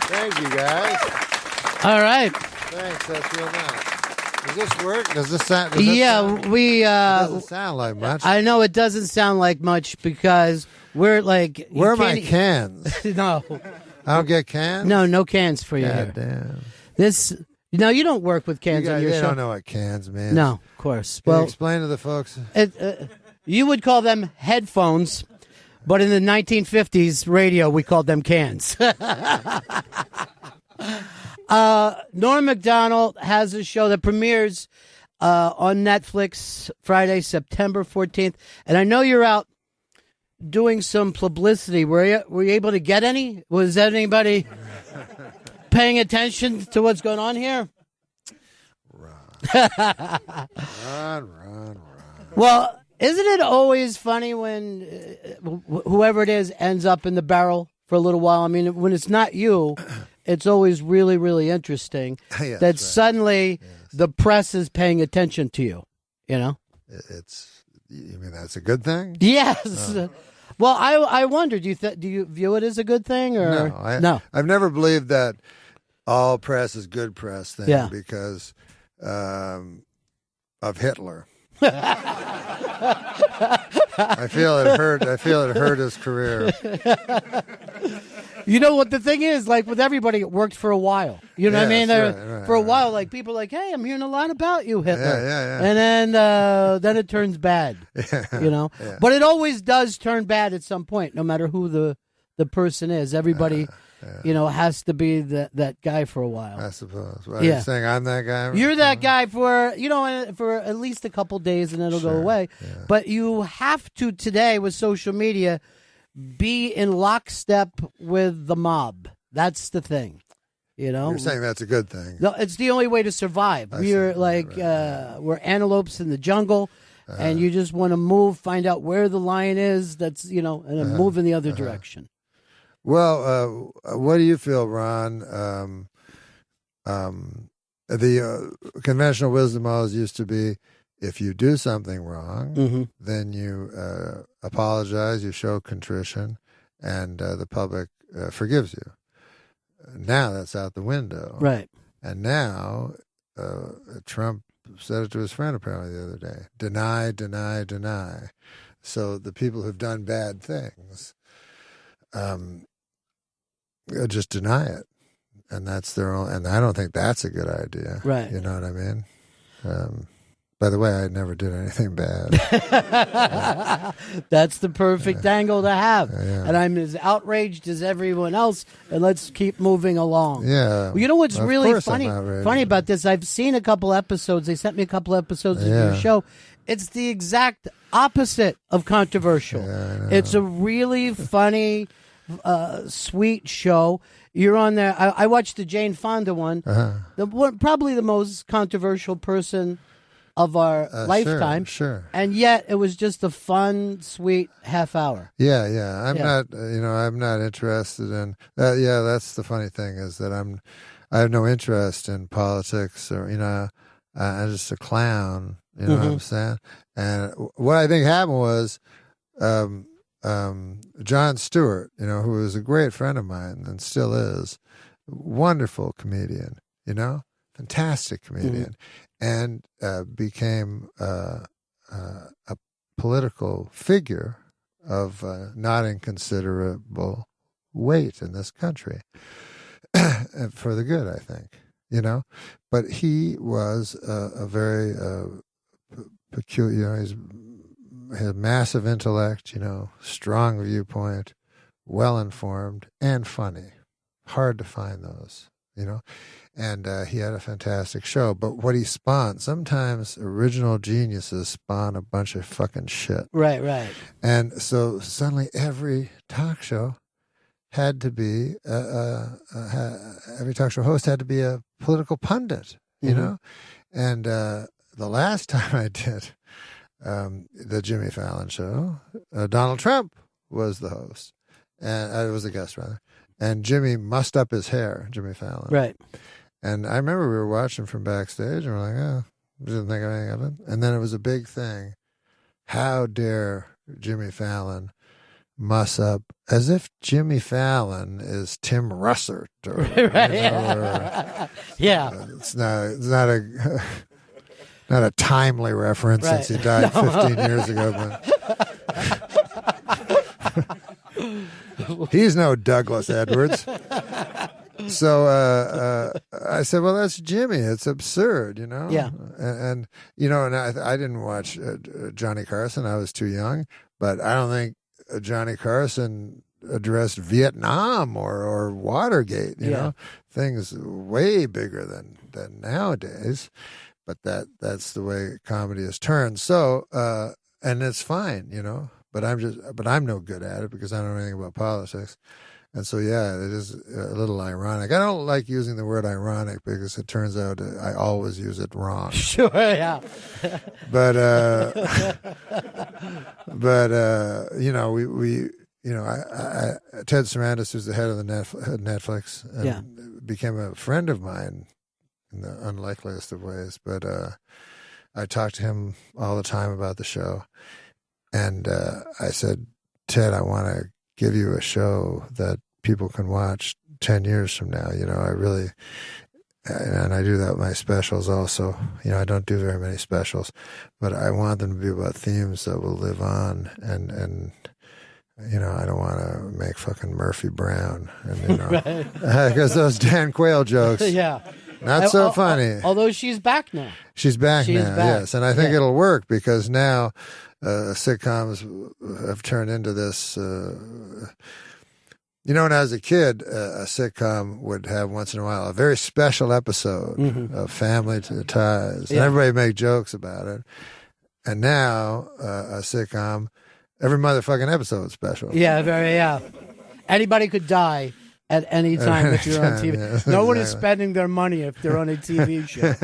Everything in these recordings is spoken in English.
Thank you, guys. All right. Thanks. That's real nice. Does this work? Does this sound? We. It doesn't sound like much. I know it doesn't sound like much because we're like. Where are my cans? No. I don't get cans. No cans for you God here. damn. This. No, you don't work with cans on your they show. don't know what cans mean. No, of course. Can you Well, explain to the folks. You would call them headphones, but in the 1950s radio, we called them cans. Norm MacDonald has a show that premieres on Netflix Friday, September 14th. And I know you're out doing some publicity. Were you able to get any? Was anybody paying attention to what's going on here? Run. Well, isn't it always funny when whoever it is ends up in the barrel for a little while? I mean, when it's not you, it's always really, really interesting Yes, that right. suddenly the press is paying attention to you, you know? You mean that's a good thing? Yes. Oh. Well, I wonder, do you view it as a good thing? Or No. I've never believed that all press is good press thing because of Hitler. I feel it hurt his career. You know what the thing is, like with everybody, it worked for a while. You know what I mean? For a while, like people are like, hey, I'm hearing a lot about you, Hitler. Yeah. And then it turns bad. You know? Yeah. But it always does turn bad at some point, no matter who the person is. Everybody has to be that guy for a while. I suppose. Are you saying I'm that guy? You're that guy for at least a couple days and then it'll go away. Yeah. But you have to today with social media be in lockstep with the mob. That's the thing. You know? You're saying that's a good thing. No, it's the only way to survive. We're we're antelopes in the jungle and you just want to move, find out where the lion is, and then move in the other direction. Well, what do you feel, Ron? The conventional wisdom always used to be, if you do something wrong, then you apologize, you show contrition, and the public forgives you. Now that's out the window. Right. And now Trump said it to his friend apparently the other day. Deny, deny, deny. So the people who've done bad things just deny it. And that's their own. And I don't think that's a good idea. Right. You know what I mean? By the way, I never did anything bad. That's the perfect angle to have. Yeah. And I'm as outraged as everyone else, and let's keep moving along. Yeah. Well, you know what's Of really course I'm funny outraged. about this? I've seen a couple episodes. They sent me a couple episodes of your show. It's the exact opposite of controversial. Yeah, It's a really funny, sweet show. You're on there. I watched the Jane Fonda one. Probably the most controversial person of our lifetime. Sure. And yet it was just a fun, sweet half hour. Yeah. I'm not interested in that. Yeah, that's the funny thing is that I have no interest in politics or, I'm just a clown. You know what I'm saying? And what I think happened was Jon Stewart, who was a great friend of mine and still is, wonderful comedian, fantastic comedian, and became a political figure of not inconsiderable weight in this country for the good, I think, But he was a very peculiar, he had massive intellect, strong viewpoint, well-informed, and funny. Hard to find those, And he had a fantastic show. But what he spawned, sometimes original geniuses spawn a bunch of fucking shit. Right. And so suddenly every talk show had to be, every talk show host had to be a political pundit, And the last time I did the Jimmy Fallon show, Donald Trump was the host, and I was the guest rather. And Jimmy mussed up his hair, Jimmy Fallon. Right. And I remember we were watching from backstage, and we're like, oh, didn't think of anything of it. And then it was a big thing. How dare Jimmy Fallon muss up as if Jimmy Fallon is Tim Russert. Or, Right. Yeah. It's not a not a timely reference Right. since he died 15 years ago. But he's no Douglas Edwards. So I said, well, that's Jimmy. It's absurd, Yeah. And I didn't watch Johnny Carson. I was too young. But I don't think Johnny Carson addressed Vietnam or Watergate, you know, things way bigger than nowadays. But that's the way comedy has turned. So, and it's fine, but I'm no good at it because I don't know anything about politics. And so, yeah, it is a little ironic. I don't like using the word ironic because it turns out I always use it wrong. Sure, yeah. But Ted Sarandis, who's the head of the Netflix, and became a friend of mine in the unlikeliest of ways. But I talked to him all the time about the show, and I said, Ted, I want to give you a show that people can watch 10 years from now. I really, and I do that with my specials also. I don't do very many specials, but I want them to be about themes that will live on. And I don't want to make fucking Murphy Brown. And, because those Dan Quayle jokes. Yeah. Not so funny. Although she's back now. She's back now, yes. And I think it'll work because now sitcoms have turned into this. When I was a kid, a sitcom would have once in a while a very special episode of Family Ties. And everybody make jokes about it. And now a sitcom, every motherfucking episode is special. Yeah, Anybody could die at any time if you're on TV. No one is spending their money if they're on a TV show.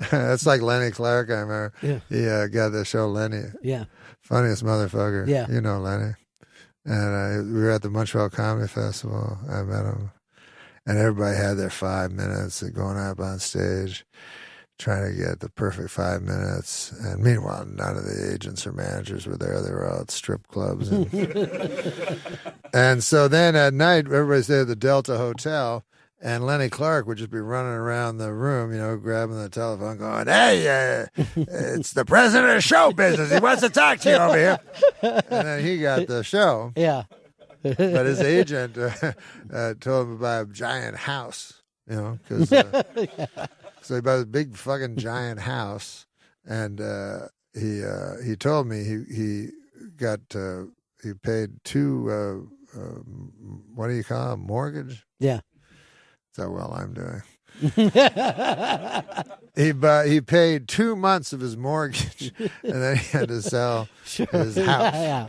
That's like Lenny Clark, I remember. Yeah. He got the show Lenny. Yeah. Funniest motherfucker. Yeah. You know Lenny. And we were at the Montreal Comedy Festival. I met him. And everybody had their 5 minutes of going up on stage, trying to get the perfect 5 minutes. And meanwhile, none of the agents or managers were there. They were all at strip clubs. And so then at night, everybody's there at the Delta Hotel. And Lenny Clark would just be running around the room, grabbing the telephone, going, "Hey, it's the president of show business. He wants to talk to you over here." And then he got the show. Yeah. But his agent told him to buy a giant house, because so he bought a big fucking giant house, and he told me he paid two what do you call it, mortgage? Yeah. So well I'm doing. He paid 2 months of his mortgage, and then he had to sell his house. Yeah.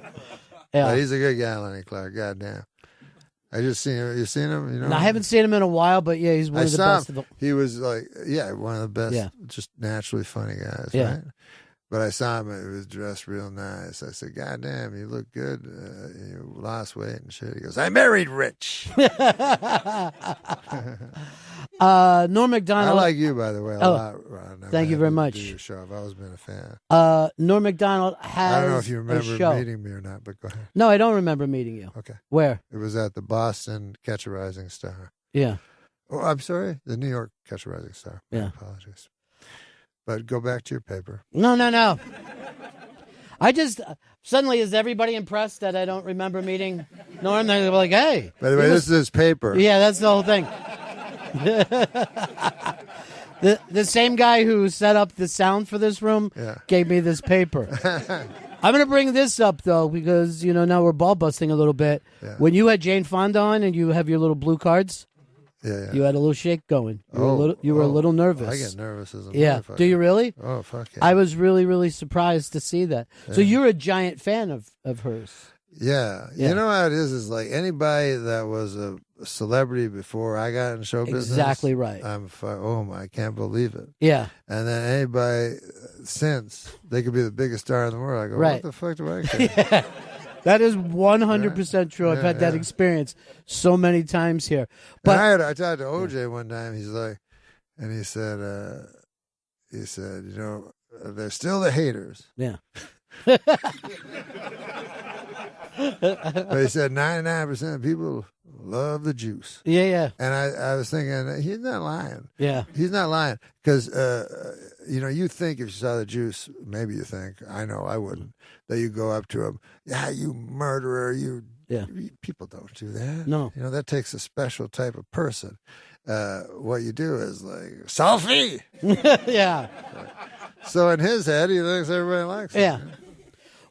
But he's a good guy, Lenny Clark. Goddamn. I just seen him. You seen him? No, I haven't seen him in a while, but yeah, he's one of the best of the. He was like, one of the best, just naturally funny guys, right? But I saw him. He was dressed real nice. I said, "God damn, you look good. You lost weight and shit." He goes, "I married rich." Norm Macdonald. I like you, by the way, a lot, Ron. Thank you very much. Your show. I've always been a fan. Norm Macdonald has. I don't know if you a remember show. meeting me or not, but go ahead. No, I don't remember meeting you. Okay. Where? It was at the Boston Catch a Rising Star. Yeah. Oh, I'm sorry, the New York Catch a Rising Star. My Yeah. apologies. But go back to your paper. No. I just suddenly is everybody impressed that I don't remember meeting Norm? They're like, "Hey." By the way, this is his paper. Yeah, that's the whole thing. The same guy who set up the sound for this room gave me this paper. I'm going to bring this up, though, because, now we're ball busting a little bit. Yeah. When you had Jane Fonda on and you have your little blue cards, you had a little shake going. You were a little nervous. I get nervous as a motherfucker. Do you really? Oh, fuck yeah. I was really, really surprised to see that. So you're a giant fan of hers. Yeah. You know how it is like anybody that was a celebrity before I got in show business. Exactly right. I can't believe it. Yeah. And then anybody since, they could be the biggest star in the world. I go, right. What the fuck do I care? That is 100% true. I've had that experience so many times here. But I talked to OJ one time. He's like, and he said, they're still the haters. Yeah. But he said 99% of people love the juice. Yeah. And I was thinking, he's not lying. Yeah. He's not lying. Because, you think if you saw the juice, maybe you think, I know I wouldn't, that you go up to him, yeah, you murderer, people don't do that. No. That takes a special type of person. What you do is like, Sophie! Yeah. So in his head, he thinks everybody likes him. Yeah.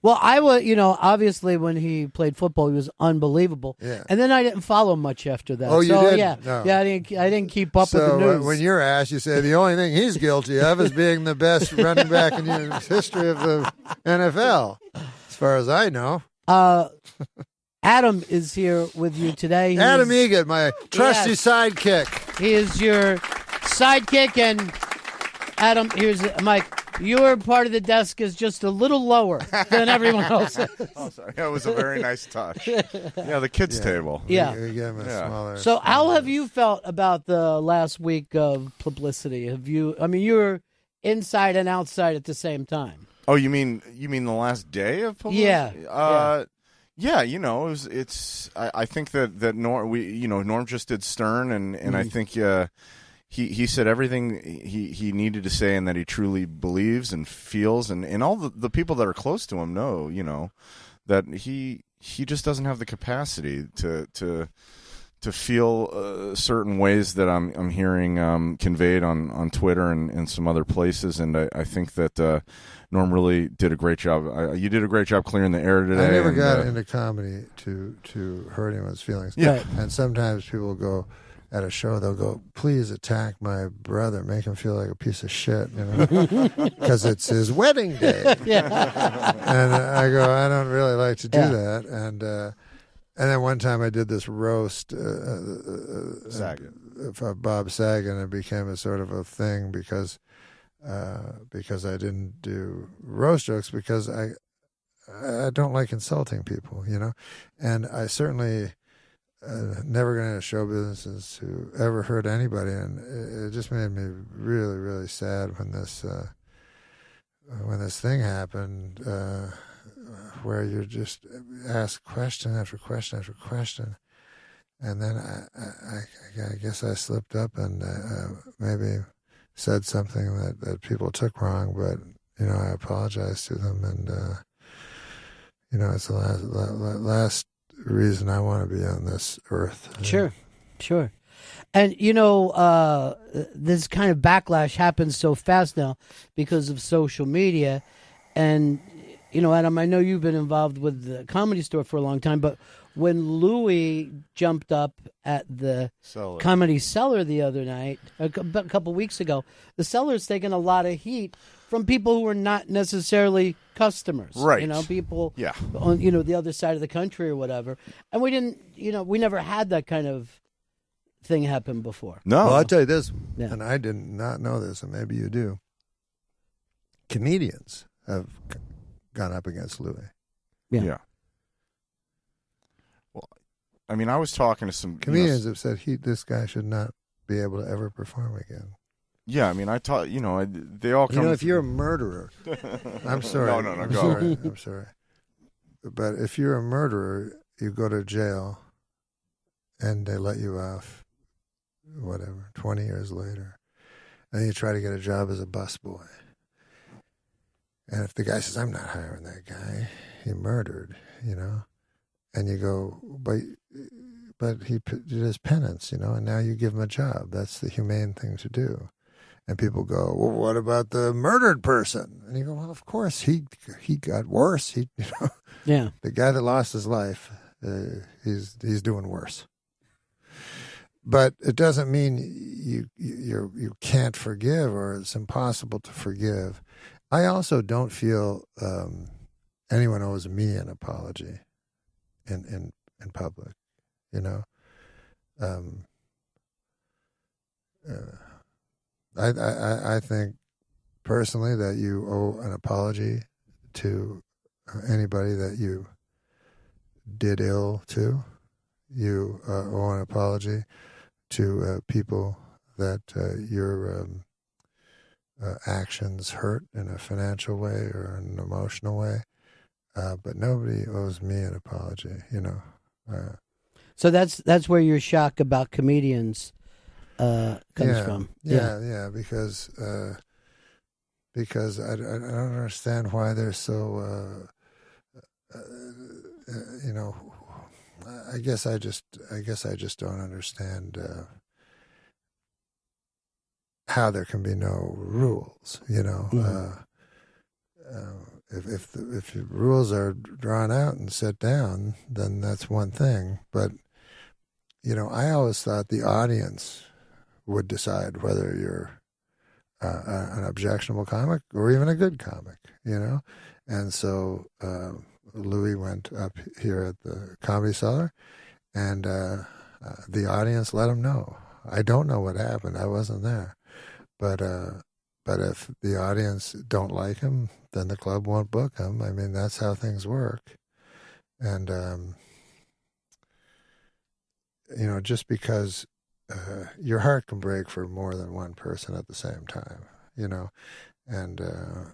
Well, I was, obviously when he played football, he was unbelievable. Yeah. And then I didn't follow much after that. Oh, you so, did? Yeah. No. Yeah, I didn't keep up with the So news. when you're asked, you say the only thing he's guilty of is being the best running back in the history of the NFL, as far as I know. Adam is here with you today. Adam Egan, my trusty sidekick. He is your sidekick, and Adam, here's Mike. Your part of the desk is just a little lower than everyone else's. Oh, sorry. That was a very nice touch. Yeah, the kids' table. Yeah. We give him a smaller. So how have you felt about the last week of publicity? you were inside and outside at the same time. Oh, you mean the last day of publicity? Yeah. Yeah, I think that Norm just did Stern, and I think he said everything he needed to say, and that he truly believes and feels, and all the people that are close to him know, that he just doesn't have the capacity to feel certain ways that I'm hearing conveyed on Twitter and some other places, and I think that Norm really did a great job. You did a great job clearing the air today. I never got into comedy to hurt anyone's feelings. Yeah. Right. And sometimes people go at a show, they'll go, please attack my brother, make him feel like a piece of shit, because it's his wedding day. Yeah. And I go, I don't really like to do Yeah. that. And then one time I did this roast Sagan. of Bob Saget, and it became a sort of a thing because I didn't do roast jokes, because I don't like insulting people, and I certainly never got into show businesses to ever hurt anybody, and it just made me really, really sad when this thing happened, where you just ask question after question after question, and then I guess I slipped up and maybe said something that people took wrong, but I apologized to them, and it's the last reason I want to be on this earth. Sure. And this kind of backlash happens so fast now because of social media, and Adam, I know you've been involved with the Comedy Store for a long time, but when Louis jumped up at the Comedy Cellar the other night, a couple weeks ago, the Cellar's taken a lot of heat from people who are not necessarily customers. Right. People Yeah. on, the other side of the country or whatever. And we didn't, we never had that kind of thing happen before. No. Well, I'll tell you this, Yeah. and I did not know this, and maybe you do. Comedians have gone up against Louis. Yeah. Well, I was talking to some Comedians have said this guy should not be able to ever perform again. Yeah, I taught. They all come. If you're a murderer, I'm sorry. No, I'm go. sorry. I'm sorry. But if you're a murderer, you go to jail, and they let you off, 20 years later, and you try to get a job as a busboy. And if the guy says, "I'm not hiring that guy, he murdered," and you go, but he did his penance, and now you give him a job. That's the humane thing to do. And people go, well, what about the murdered person? And you go, well, of course, he got worse. Yeah. The guy that lost his life, he's doing worse. But it doesn't mean you can't forgive, or it's impossible to forgive. I also don't feel anyone owes me an apology in public. I think personally that you owe an apology to anybody that you did ill to. You owe an apology to people that your actions hurt in a financial way or an emotional way. but nobody owes me an apology, you know. So that's where your shock about comedians comes from. Yeah, because I don't understand why they're so, you know. I guess I just don't understand how there can be no rules, you know. If the rules are drawn out and set down, then that's one thing. But you know, I always thought the audience would decide whether you're an objectionable comic or even a good comic, you know. And so Louis went up here at the Comedy Cellar, and the audience let him know. I don't know what happened. I wasn't there, but if the audience don't like him, then the club won't book him. I mean, that's how things work. And you know, just because your heart can break for more than one person at the same time, you know, and a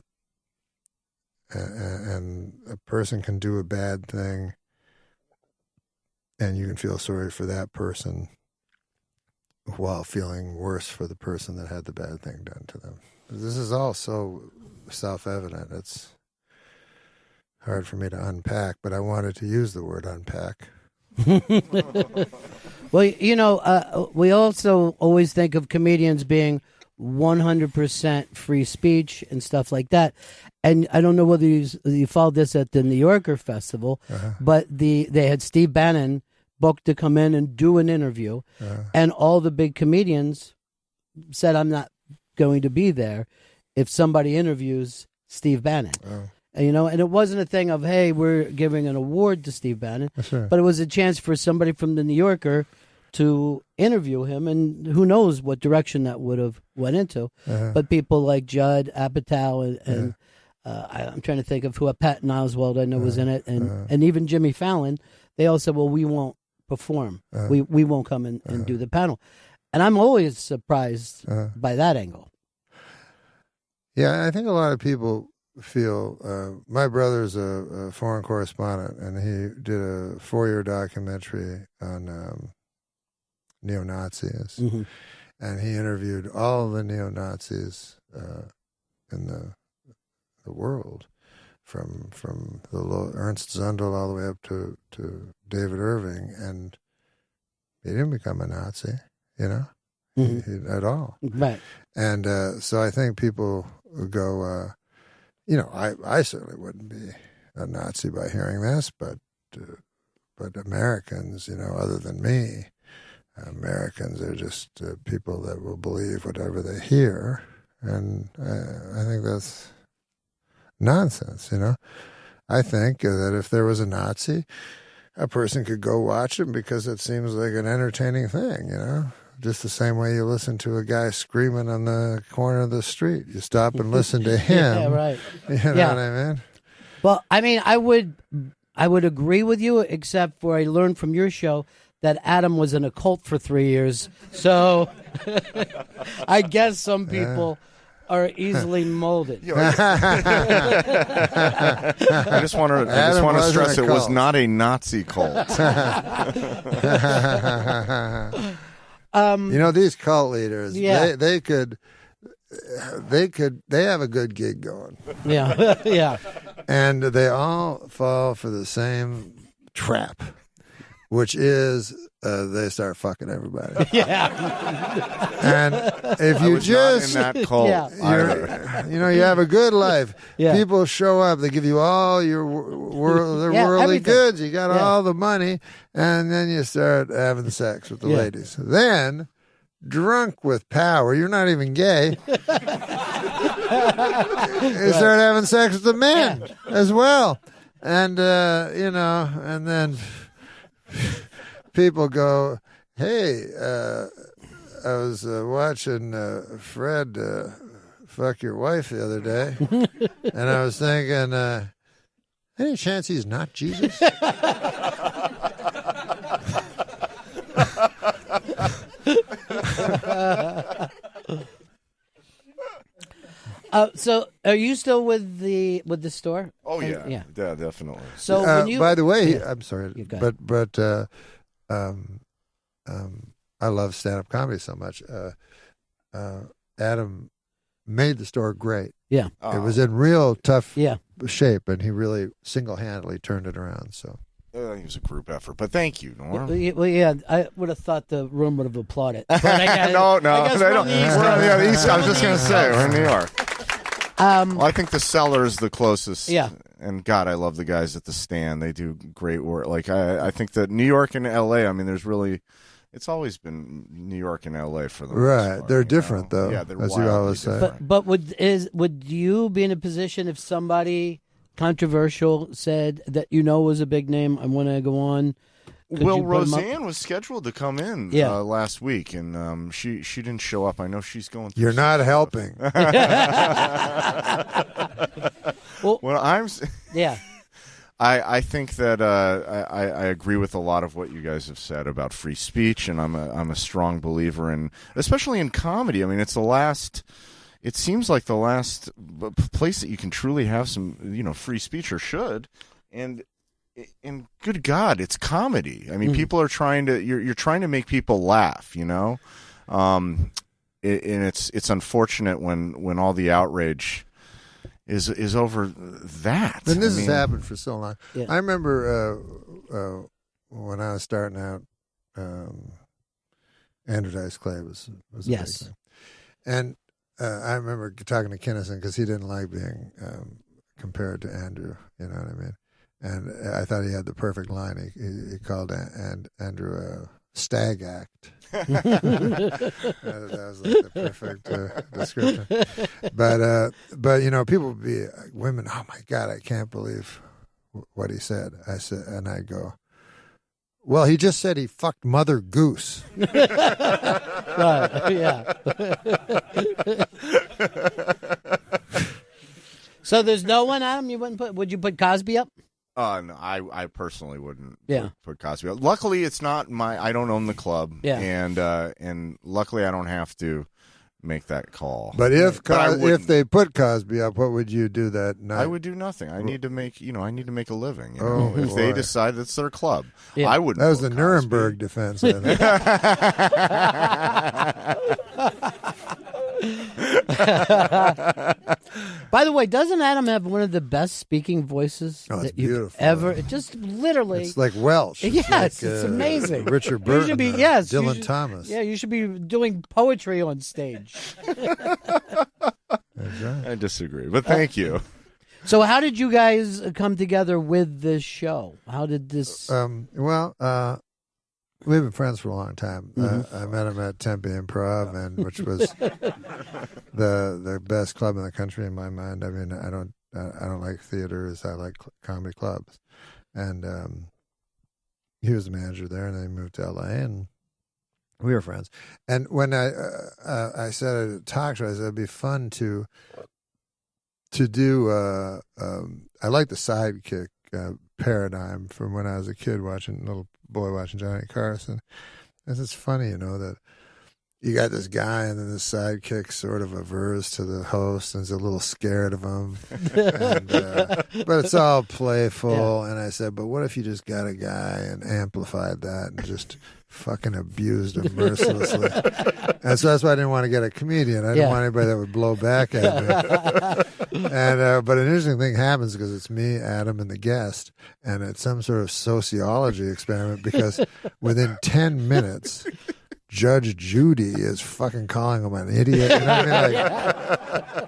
person can do a bad thing, and you can feel sorry for that person while feeling worse for the person that had the bad thing done to them. This is all so self-evident. It's hard for me to unpack, but I wanted to use the word unpack. Well, you know, we also always think of comedians being 100% free speech and stuff like that. And I don't know whether you followed this at the New Yorker Festival, but they had Steve Bannon booked to come in and do an interview, and all the big comedians said, I'm not going to be there if somebody interviews Steve Bannon. You know, and it wasn't a thing of, hey, we're giving an award to Steve Bannon, but it was a chance for somebody from the New Yorker to interview him, and who knows what direction that would have went into. But people like Judd Apatow and I'm trying to think of who, Patton Oswalt I know was in it, and even Jimmy Fallon, they all said, well, we won't perform. We won't come and do the panel. And I'm always surprised by that angle. Yeah, I think a lot of people feel, my brother's a foreign correspondent, and he did a 4-year documentary on neo-Nazis, and he interviewed all the neo-Nazis in the world, from the Ernst Zundel all the way up to David Irving, and he didn't become a Nazi, you know, at all. Right. And so I think people go, you know, I certainly wouldn't be a Nazi by hearing this, but Americans, you know, other than me, Americans are just people that will believe whatever they hear, and I think that's nonsense, you know. I think that if there was a Nazi, a person could go watch him because it seems like an entertaining thing, you know. Just the same way you listen to a guy screaming on the corner of the street. You stop and listen to him. Yeah, right. You know what I mean? Well, I mean, I would agree with you, except for I learned from your show that Adam was in a cult for 3 years. So I guess some people are easily molded. I just want to stress it was not a Nazi cult. You know, these cult leaders, they have a good gig going. Yeah, yeah. And they all fall for the same trap, which is they start fucking everybody. Yeah. And if you just not in that cult either. you know, you have a good life. Yeah. People show up, they give you all your worldly everything. goods. You got all the money, and then you start having sex with the ladies. Then, drunk with power, you're not even gay. You start having sex with the men as well, and you know, and then people go, hey, I was watching Fred fuck your wife the other day, and I was thinking, any chance he's not Jesus? So Are you still with the store? Oh yeah, yeah, definitely. So when you, by the way, yeah. I'm sorry, Yeah, but I love stand-up comedy so much. Adam made the store great. Yeah, it was in real tough yeah. shape, and he really single-handedly turned it around. So It was a group effort, but thank you, Norm. Well, yeah, I would have thought the room would have applauded. But No, I guess they we're don't. on the East We're on Coast. the East. I was just going to say we're in New York. Well, I think the cellar is the closest. Yeah. And God, I love the guys at the stand. They do great work. Like I think that New York and L.A. I mean, there's really, it's always been New York and L.A. for the most right. part, They're you different, know? though. Yeah, they're as you wildly always say. different. But would you be in a position if somebody controversial said that was a big name, I want to go on? Well, Roseanne was scheduled to come in Yeah. last week, and she didn't show up. I know she's going through You're some not stuff. helping. Well, Yeah. I think that I agree with a lot of what you guys have said about free speech, and I'm a strong believer in, especially in comedy. I mean, it seems like the last place that you can truly have some free speech, or should, and good God, it's comedy. I mean, people are trying to you're trying to make people laugh, and it's unfortunate when all the outrage is over that. And this has happened for so long. Yeah. I remember when I was starting out, Andrew Dice Clay was a big Yes. thing. And I remember talking to Kinnison because he didn't like being compared to Andrew. You know what I mean? And I thought he had the perfect line. He called Andrew a stag act. That was like the perfect description. But people would be women. Oh my God, I can't believe what he said. I said, and I go, well, he just said he fucked Mother Goose. Right. Yeah. So there's no one, Adam, you wouldn't put? Would you put Cosby up? No, I personally wouldn't Yeah. put Cosby up. Luckily, it's not I don't own the club, Yeah. and luckily I don't have to make that call. But if wouldn't. they put Cosby up, what would you do that night? I would do nothing. I need to make a living. Oh, if they boy. decide that's their club, Yeah. I wouldn't. That was vote the Cosby. Nuremberg defense. I think. By the way, doesn't Adam have one of the best speaking voices Oh, it's that you've beautiful. ever? It just literally. It's like Welsh. Yes, like, it's amazing. Richard You should Burton, be- yes, you Dylan should- Thomas. Yeah, you should be doing poetry on stage. That's right. I disagree, but thank you. So, how did you guys come together with this show? How did this? We've been friends for a long time. Mm-hmm. I met him at Tempe Improv, which was the best club in the country in my mind. I mean, I don't like theaters. I like comedy clubs, and he was the manager there, and then he moved to LA, and we were friends. And when I said at a talk show, I said it'd be fun to do. I like the sidekick paradigm from when I was a kid little boy watching Johnny Carson. And it's funny, that you got this guy and then the sidekick sort of averse to the host and is a little scared of him. But it's all playful. Yeah. And I said, but what if you just got a guy and amplified that and just fucking abused him mercilessly? And so that's why I didn't want to get a comedian. I didn't want anybody that would blow back at me. And but an interesting thing happens because it's me, Adam, and the guest, and it's some sort of sociology experiment because within 10 minutes, Judge Judy is fucking calling him an idiot. You know what I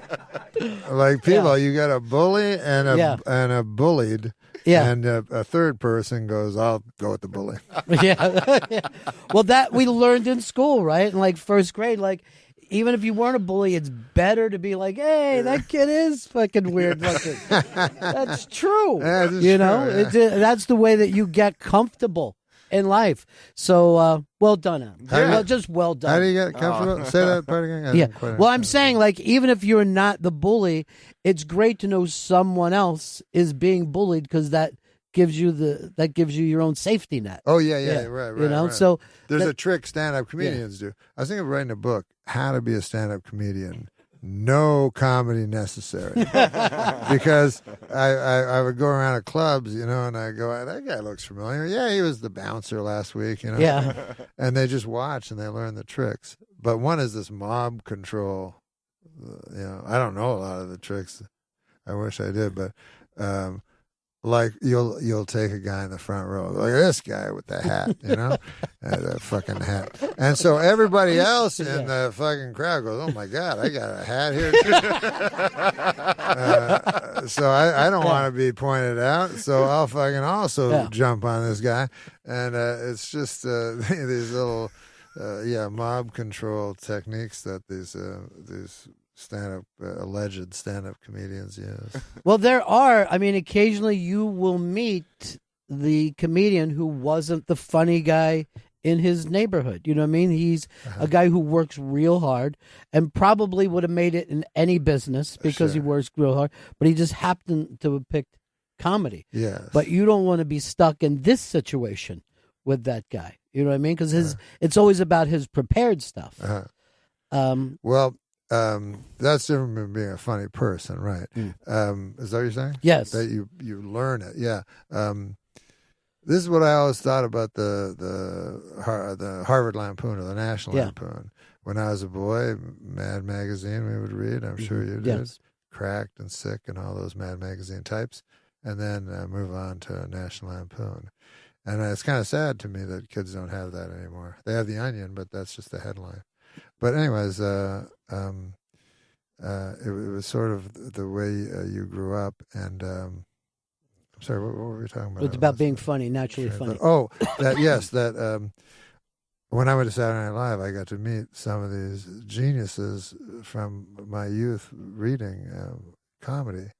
mean? Like people, you got a bully and a bullied. Yeah. And a third person goes, I'll go with the bully. Yeah. Well, that we learned in school, right? In like first grade, like even if you weren't a bully, it's better to be like, hey, that kid is fucking weird looking. That's true. That is true, yeah. That's the way that you get comfortable in life. So, well done, Adam. Yeah. Well, just well done. How do you get comfortable? Say that part again. I didn't quite Well, I'm understand. saying, like, even if you're not the bully, it's great to know someone else is being bullied because that gives you your own safety net. Oh yeah, right. Right. So there's a trick stand-up comedians do. I was thinking of writing a book, How to Be a Stand-Up Comedian, no comedy necessary. Because I would go around at clubs, and I go, that guy looks familiar. Yeah, he was the bouncer last week, Yeah. And they just watch and they learn the tricks. But one is this mob control. I don't know a lot of the tricks. I wish I did, but like you'll take a guy in the front row, look at this guy with the hat, that fucking hat, and so everybody else in the fucking crowd goes, "Oh my God, I got a hat here too." So I don't want to be pointed out, so I'll fucking also jump on this guy, and it's just these little mob control techniques that these alleged stand-up comedians use. Well, there are. I mean, occasionally you will meet the comedian who wasn't the funny guy in his neighborhood. You know what I mean? He's a guy who works real hard and probably would have made it in any business because he works real hard, but he just happened to have picked comedy. Yes. But you don't want to be stuck in this situation with that guy. You know what I mean? Because it's always about his prepared stuff. That's different from being a funny person, right? Is that what you're saying? Yes. That you learn it. Yeah. This is what I always thought about the Harvard Lampoon or the National Lampoon. When I was a boy, Mad Magazine we would read. I'm sure you did. Yes. Cracked and Sick and all those Mad Magazine types, and then move on to National Lampoon. And it's kind of sad to me that kids don't have that anymore. They have The Onion, but that's just the headline. But anyways, it was sort of the way you grew up, and I'm sorry, what were we talking about? It's about being funny, naturally funny. That when I went to Saturday Night Live, I got to meet some of these geniuses from my youth reading comedy.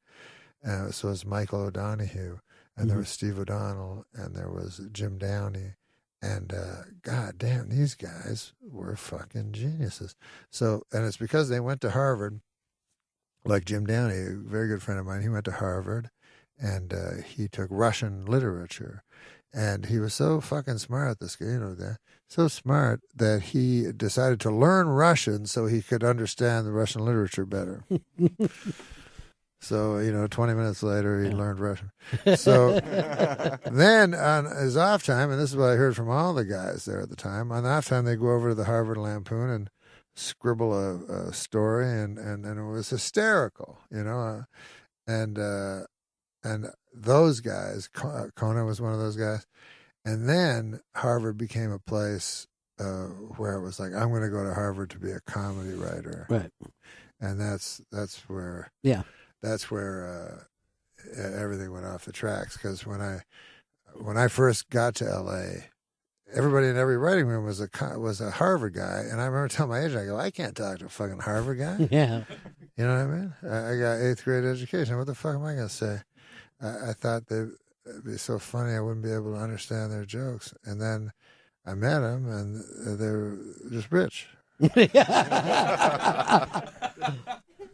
So it was Michael O'Donoghue, and there was Steve O'Donnell, and there was Jim Downey. And God damn, these guys were fucking geniuses. So, and it's because they went to Harvard, like Jim Downey, a very good friend of mine. He went to Harvard, and he took Russian literature, and he was so fucking smart. This guy, so smart that he decided to learn Russian so he could understand the Russian literature better. So, 20 minutes later, he learned Russian. So then on his off time, and this is what I heard from all the guys there at the time, on the off time, they go over to the Harvard Lampoon and scribble a story, and it was hysterical, and those guys, Conan was one of those guys. And then Harvard became a place where it was like, I'm going to go to Harvard to be a comedy writer. Right. And that's where... Yeah. That's where everything went off the tracks. Because when I first got to L.A., everybody in every writing room was a Harvard guy, and I remember telling my agent, I go, I can't talk to a fucking Harvard guy. Yeah, you know what I mean? I got 8th grade education. What the fuck am I going to say? I thought they'd be so funny I wouldn't be able to understand their jokes, and then I met them, and they're just rich.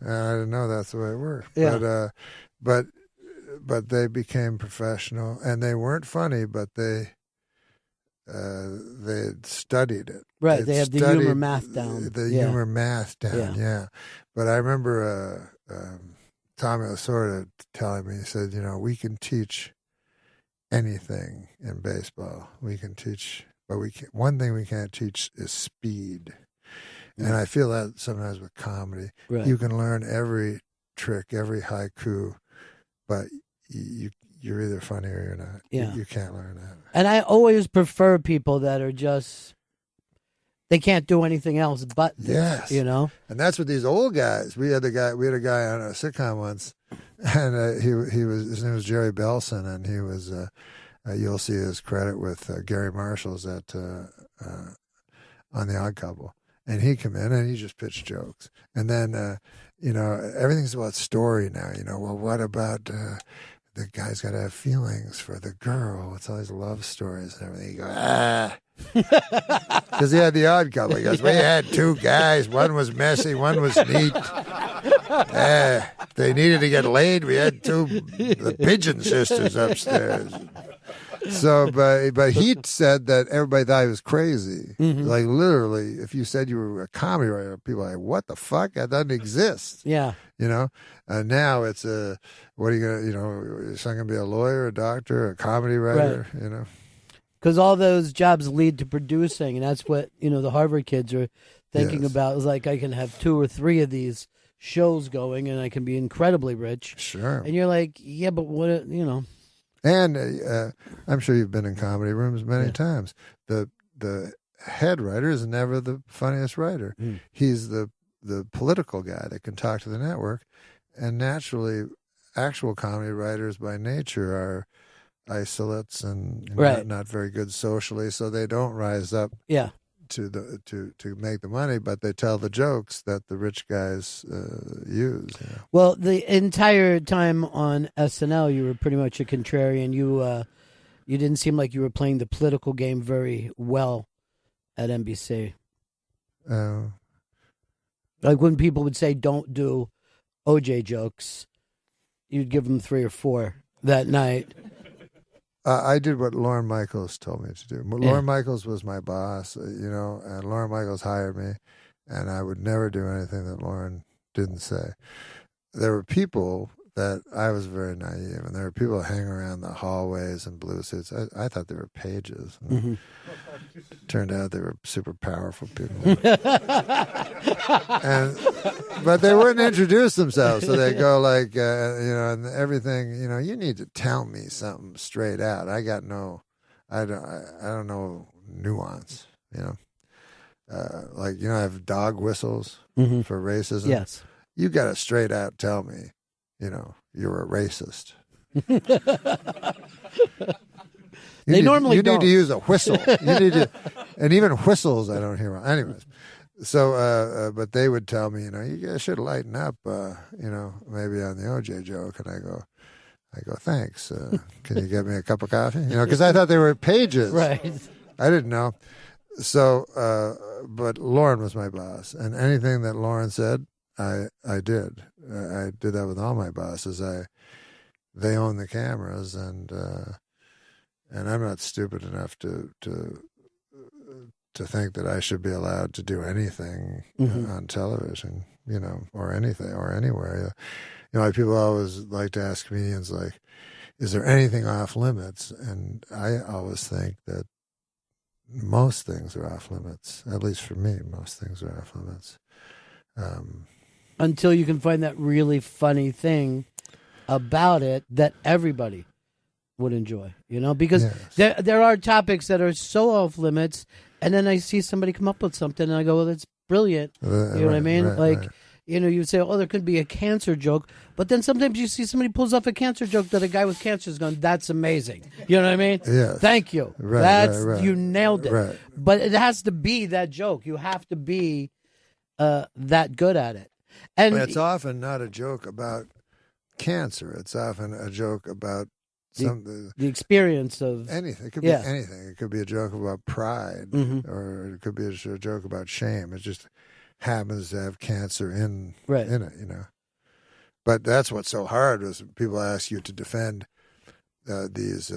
I didn't know that's the way it worked. Yeah. But they became professional, and they weren't funny, but they studied it. Right, they had the humor math down. Humor math down, yeah. But I remember Tommy Lasorda telling me, he said, we can teach anything in baseball. We can teach, but one thing we can't teach is speed. And I feel that sometimes with comedy. Right. You can learn every trick, every haiku, but you're either funny or you're not. Yeah. You can't learn that. And I always prefer people that are just, they can't do anything else but this, Yes. And that's what these old guys, we had a guy on a sitcom once, and his name was Jerry Belson, and he was, you'll see his credit with Gary Marshall's on The Odd Couple. And he'd come in and he just pitched jokes. And then, everything's about story now. Well, what about the guy's got to have feelings for the girl? It's all these love stories and everything. You go, because he had The Odd Couple. He goes, we had two guys. One was messy, one was neat. They needed to get laid. We had the Pigeon sisters upstairs. So, but he said that everybody thought he was crazy. Mm-hmm. Like literally, if you said you were a comedy writer, people are like, "What the fuck? That doesn't exist." Yeah. You know. Now it's what are you gonna? You know, is someone gonna be a lawyer, a doctor, a comedy writer? Right. You know. Because all those jobs lead to producing, and that's what the Harvard kids are thinking Yes. about. Is like I can have 2 or 3 of these shows going, and I can be incredibly rich. Sure. And you're like, yeah, but what? And I'm sure you've been in comedy rooms many times. The head writer is never the funniest writer. Mm. He's the political guy that can talk to the network. And naturally, actual comedy writers by nature are isolates and Right. not very good socially, so they don't rise up Yeah. to make the money, but they tell the jokes that the rich guys use. You know? Well, the entire time on SNL, you were pretty much a contrarian. You didn't seem like you were playing the political game very well at NBC. Like when people would say, "Don't do OJ jokes," you'd give them 3 or 4 that night. I did what Lorne Michaels told me to do. Lorne Michaels was my boss, and Lorne Michaels hired me, and I would never do anything that Lorne didn't say. There were people that I was very naive, and there were people hanging around the hallways in blue suits. I thought they were pages. Mm-hmm. Turned out they were super powerful people. But they wouldn't introduce themselves, so they go like, and everything. You need to tell me something straight out. I don't know nuance. I have dog whistles for racism. Yes, you got to straight out tell me, you're a racist. They normally don't. You need to use a whistle. You need to, and even whistles I don't hear. Anyways, so but they would tell me, you guys should lighten up, maybe on the OJ joke, and I go, thanks. Can you get me a cup of coffee? Because I thought they were pages. Right. I didn't know. So, but Lauren was my boss, and anything that Lauren said, I did. I did that with all my bosses. They own the cameras, and I'm not stupid enough to think that I should be allowed to do anything on television, or anything or anywhere. People always like to ask comedians, like, is there anything off limits? And I always think that most things are off limits. At least for me, most things are off limits. Until you can find that really funny thing about it that everybody would enjoy, because there are topics that are so off limits, and then I see somebody come up with something, and I go, well, that's brilliant. You know what I mean? Right. You'd say, oh, there could be a cancer joke, but then sometimes you see somebody pulls off a cancer joke that a guy with cancer is going, that's amazing. You know what I mean? Yeah. Thank you. Right. You nailed it. Right. But it has to be that joke. You have to be that good at it. And it's often not a joke about cancer. It's often a joke about the experience of anything. It could be anything. It could be a joke about pride, or it could be a joke about shame. It just happens to have cancer in it, But that's what's so hard is people ask you to defend these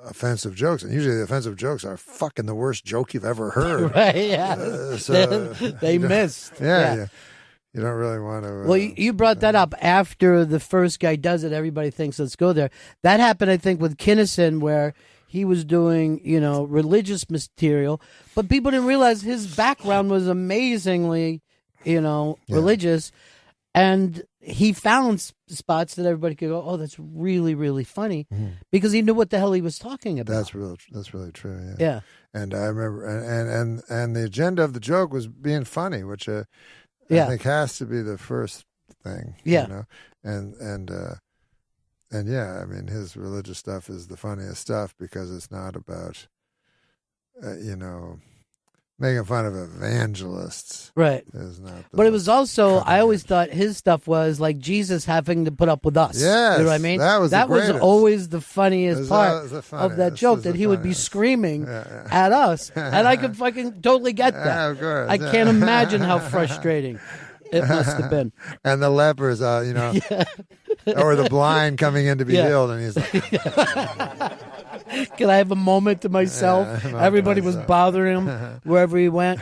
offensive jokes, and usually the offensive jokes are fucking the worst joke you've ever heard. Right? Yeah. So they missed. Yeah. You don't really want to. Well, you brought that up after the first guy does it. Everybody thinks, let's go there. That happened, I think, with Kinison, where he was doing, religious material, but people didn't realize his background was amazingly, religious, and he found spots that everybody could go, oh, that's really, really funny, because he knew what the hell he was talking about. That's really true. Yeah. Yeah. And I remember, and the agenda of the joke was being funny, which I think has to be the first thing. Yeah. And yeah, I mean, his religious stuff is the funniest stuff because it's not about, making fun of evangelists. Right. But it was also, I always thought his stuff was like Jesus having to put up with us. Yes, you know what I mean? that was always the funniest part of that joke, that he would be screaming at us. And I could fucking totally get that. Yeah, of course. I can't imagine how frustrating it must have been. And the lepers, or the blind coming in to be healed, and he's like, Can I have a moment to myself? Yeah, Everybody was bothering him wherever he went.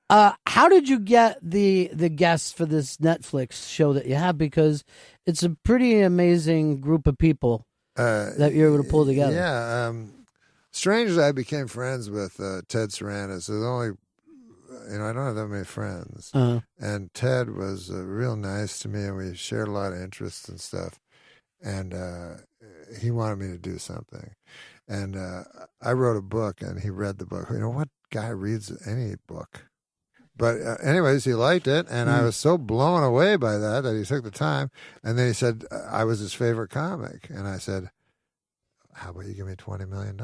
How did you get the guests for this Netflix show that you have? Because it's a pretty amazing group of people that you're able to pull together. Yeah. Strangely, I became friends with Ted Sarandos. There's only, I don't have that many friends. And Ted was real nice to me, and we shared a lot of interests and stuff. And he wanted me to do something. And I wrote a book, and he read the book. What guy reads any book? But anyways, he liked it, and I was so blown away by that he took the time. And then he said I was his favorite comic. And I said, how about you give me $20 million?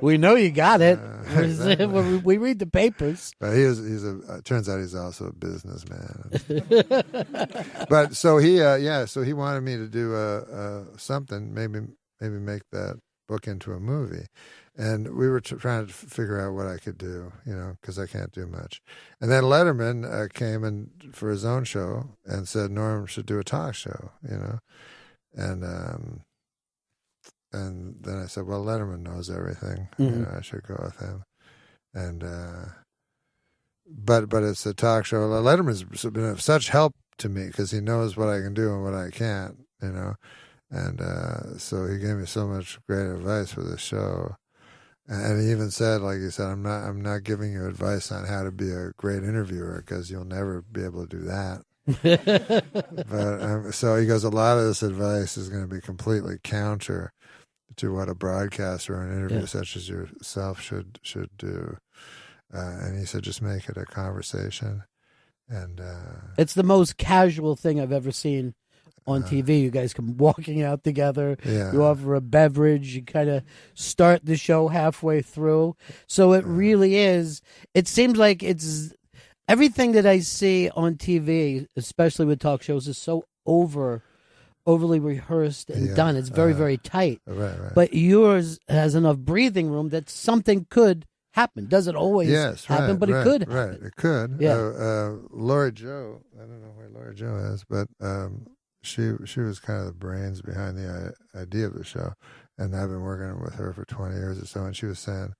We know you got it. Exactly. We read the papers. But turns out he's also a businessman. But so he wanted me to do something, maybe make that book into a movie. And we were trying to figure out what I could do, because I can't do much. And then Letterman came in for his own show and said Norm should do a talk show, And then I said, well, Letterman knows everything. I should go with him. And but it's a talk show. Letterman's been of such help to me because he knows what I can do and what I can't, And so he gave me so much great advice for the show. And he even said, like he said, I'm not giving you advice on how to be a great interviewer because you'll never be able to do that. But so he goes, a lot of this advice is going to be completely counter to what a broadcaster or an interview such as yourself should do. And he said, just make it a conversation. And it's the most casual thing I've ever seen on TV. You guys come walking out together. Yeah. You offer a beverage. You kind of start the show halfway through. So it really is. It seems like it's everything that I see on TV, especially with talk shows, is so overly rehearsed and done. It's very, very tight. Right. But yours has enough breathing room that something could happen. Doesn't always happen, but it could happen. Right, it could. Yeah. Lori Jo, I don't know where Lori Jo is, but she was kind of the brains behind the idea of the show. And I've been working with her for 20 years or so, and she was saying,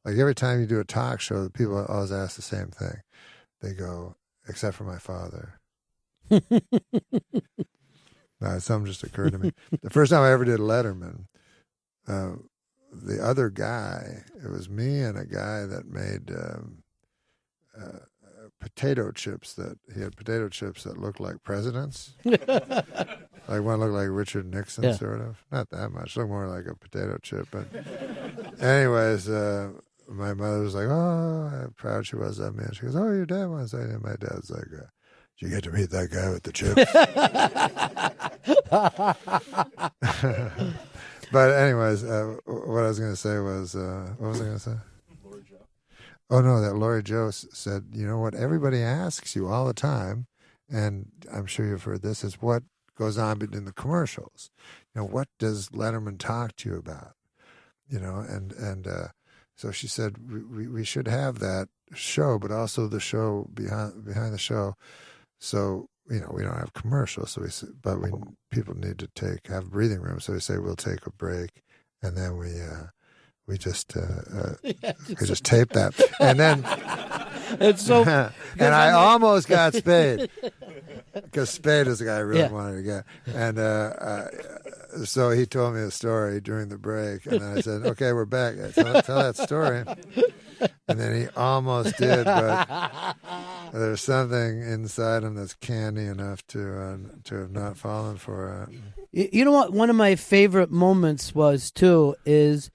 like, every time you do a talk show, the people always ask the same thing. They go, except for my father. No, something just occurred to me. The first time I ever did Letterman, the other guy, it was me and a guy that made potato chips that looked like presidents. Like one looked like Richard Nixon, sort of. Not that much. Looked more like a potato chip. But anyways, my mother was like, oh, how proud she was of me. And she goes, oh, your dad wants that. And my dad's like, did you get to meet that guy with the chips? But anyways, what I was going to say was, what was I going to say? Lori Jo. Oh, no, that Lori Jo said, you know what everybody asks you all the time, and I'm sure you've heard this, is what goes on in the commercials. What does Letterman talk to you about? And so she said, we should have that show, but also the show behind the show. So, we don't have commercials, but people need to have breathing room. So we say we'll take a break, and then we just tape that, and then it's so. And I almost got Spade because Spade is the guy I really wanted to get, and so he told me a story during the break, and then I said, "Okay, we're back. Tell that story." And then he almost did, but there's something inside him that's candy enough to have not fallen for it. You know what? One of my favorite moments was too is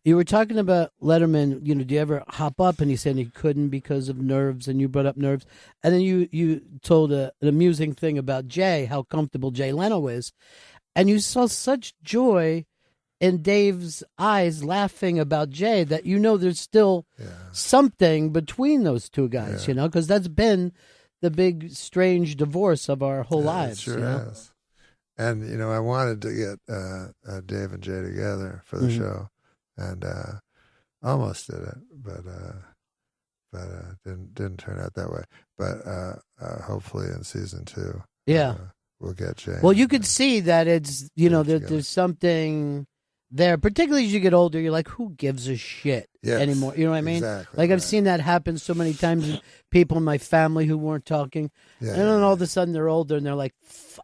you were talking about Letterman. Do you ever hop up? And he said he couldn't because of nerves, and you brought up nerves, and then you told an amusing thing about Jay, how comfortable Jay Leno is, and you saw such joy in Dave's eyes laughing about Jay that there's still something between those two guys, because that's been the big strange divorce of our whole lives. It sure has. And, I wanted to get Dave and Jay together for the show, and almost did it, but didn't turn out that way. But hopefully in season 2, we'll get Jay. Well, you could see that it's, together. there's something there, particularly as you get older. You're like, who gives a shit anymore? You know what I mean? Exactly. Like, I've right. seen that happen so many times with people in my family who weren't talking. Yeah, And then all of a sudden they're older and they're like,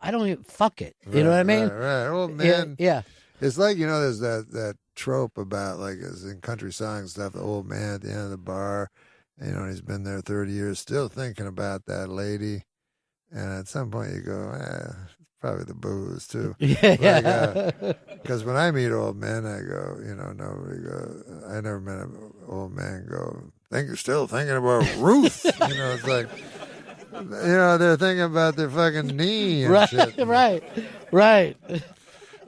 I don't even, fuck it. You know what I mean? Right. Old man. Yeah. It's like, there's that trope about, like, as in country songs stuff, the old man at the end of the bar, and he's been there 30 years, still thinking about that lady. And at some point you go, probably the booze, too. Yeah. Because when I meet old men, I go, nobody go, I never met an old man go, think you're still thinking about Ruth. It's like, they're thinking about their fucking knee and shit. Right.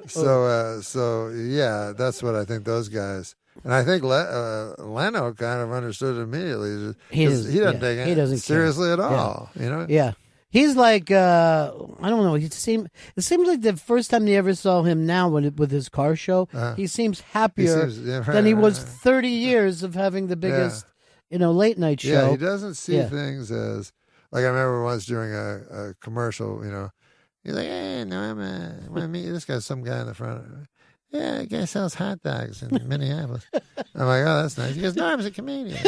So yeah, that's what I think those guys, and I think Leno kind of understood it immediately. He doesn't take it seriously at all. Yeah. He's like, I don't know. It seems like the first time they ever saw him now with his car show, he seems happier than he was 30 years of having the biggest, late night show. Yeah, he doesn't see things as, like, I remember once during a commercial, he's like, hey, no, I want to meet you. This guy's some guy in the front. Yeah, the guy sells hot dogs in Minneapolis. I'm like, oh, that's nice. He goes, no, I'm a comedian.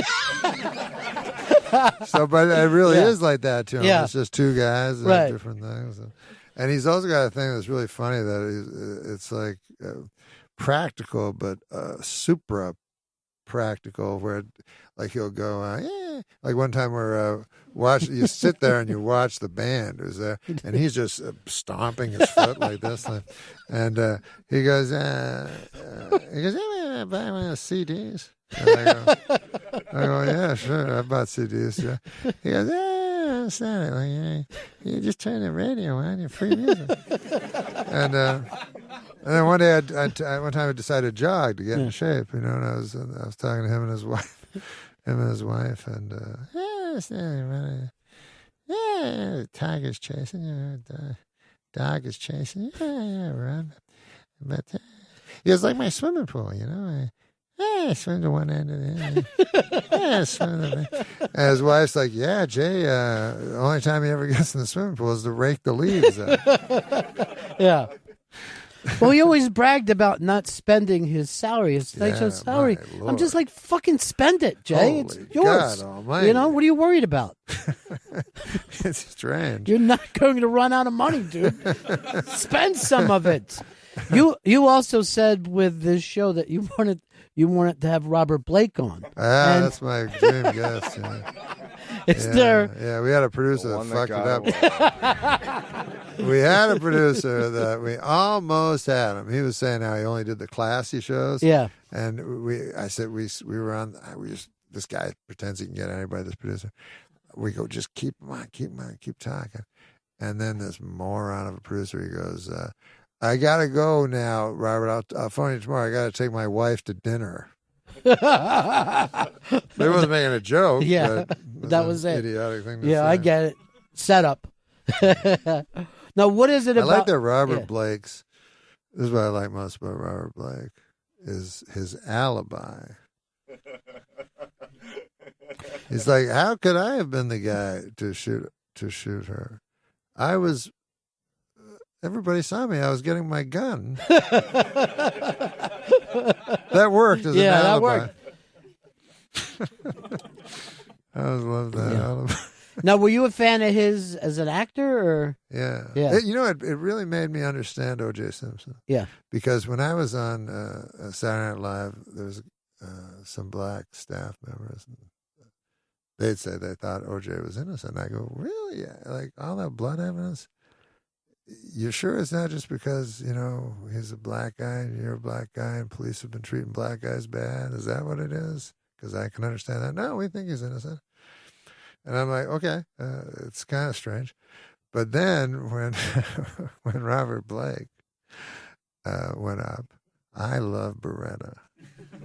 But it really is like that to him. Yeah. It's just two guys that have different things. And he's also got a thing that's really funny that it's like practical, but supra practical, where like he'll go, like one time where you sit there and you watch the band who's there, and he's just stomping his foot like this, and he goes, yeah, buy one of those CDs. And I go, yeah, sure, I bought CDs. Yeah. He goes, yeah, it's not it. Like, you just turn the radio on, you're free music. And then one day, one time I decided to jog to get in shape, and I was talking to him and his wife, and it's not really, the tiger's chasing you, the dog is chasing you, run. But he was like my swimming pool, I swim to one end of the end. I swim to the And his wife's like, yeah, Jay, the only time he ever gets in the swimming pool is to rake the leaves out. Yeah. Well, he always bragged about not spending his salary, his nice salary. I'm just like, fucking spend it, Jay. Holy it's yours. God almighty. What are you worried about? It's strange. You're not going to run out of money, dude. Spend some of it. You also said with this show that you wanted to have Robert Blake on. That's my dream guest. Yeah, we had a producer that fucked it up. We had a producer that we almost had him. He was saying how he only did the classy shows. Yeah. And I said we were on. This guy pretends he can get anybody. This producer. We go, just keep him on, keep talking. And then this moron of a producer, he goes, I gotta go now, Robert. I'll phone you tomorrow. I gotta take my wife to dinner. They wasn't making a joke. Yeah, but that was it. Idiotic thing to say. Yeah, I get it. Set up. Now, what is it about? I like that Robert Blake's. This is what I like most about Robert Blake is his alibi. He's like, how could I have been the guy to shoot her? I was. Everybody saw me. I was getting my gun. That worked as an alibi. That worked. I always loved that alibi. Now, were you a fan of his as an actor, or? Yeah. It really made me understand O.J. Simpson. Yeah. Because when I was on Saturday Night Live, there was some black staff members. And they'd say they thought O.J. was innocent. I go, really? Yeah. Like all that blood evidence? You're sure it's not just because, he's a black guy and you're a black guy and police have been treating black guys bad? Is that what it is? Because I can understand that. No, we think he's innocent. And I'm like, okay, it's kind of strange. But then when when Robert Blake went up, I love Beretta.